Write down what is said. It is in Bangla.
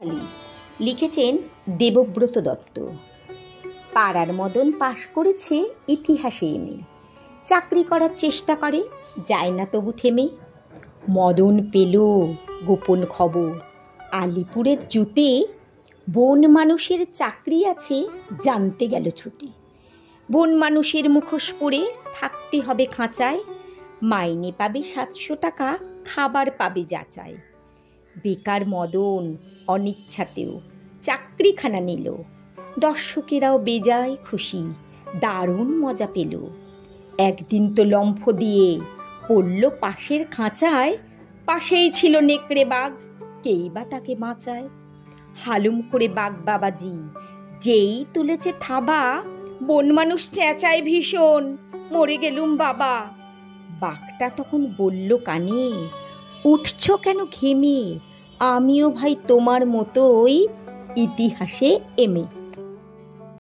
চাকরি, লিখেছেন দেবব্রত দত্ত। পাড়ার মদন পাশ করেছে ইতিহাসে এমএ, চাকরি করার চেষ্টা করে, যায় না তবু থেমে। মদন পেল গোপন খবর, আলিপুরের জুতে বন মানুষের চাকরি আছে, জানতে গেল ছুটে। বন মানুষের মুখোশ পরে থাকতে হবে খাঁচায়, মাইনে পাবে 700 টাকা, খাবার পাবে যাচাই। বেকার মদন অনিচ্ছাতেও চাকরিখানা নিল, দর্শকেরাও বেজায় খুশি, দারুণ মজা পেল। একদিন তো লম্ফ দিয়ে পড়ল পাশের খাঁচায়, পাশেই ছিল নেকড়ে বাঘ, কেই বা তাকে বাঁচায়। হালুম করে বাঘ বাবাজি যেই তুলেছে থাবা, বন মানুষ চেঁচায় ভীষণ, মরে গেলুম বাবা। বাঘটা তখন বলল কানে, উঠছ কেন ঘেমে, আমিও ভাই তোমার মতোই ইতিহাসে এমএ।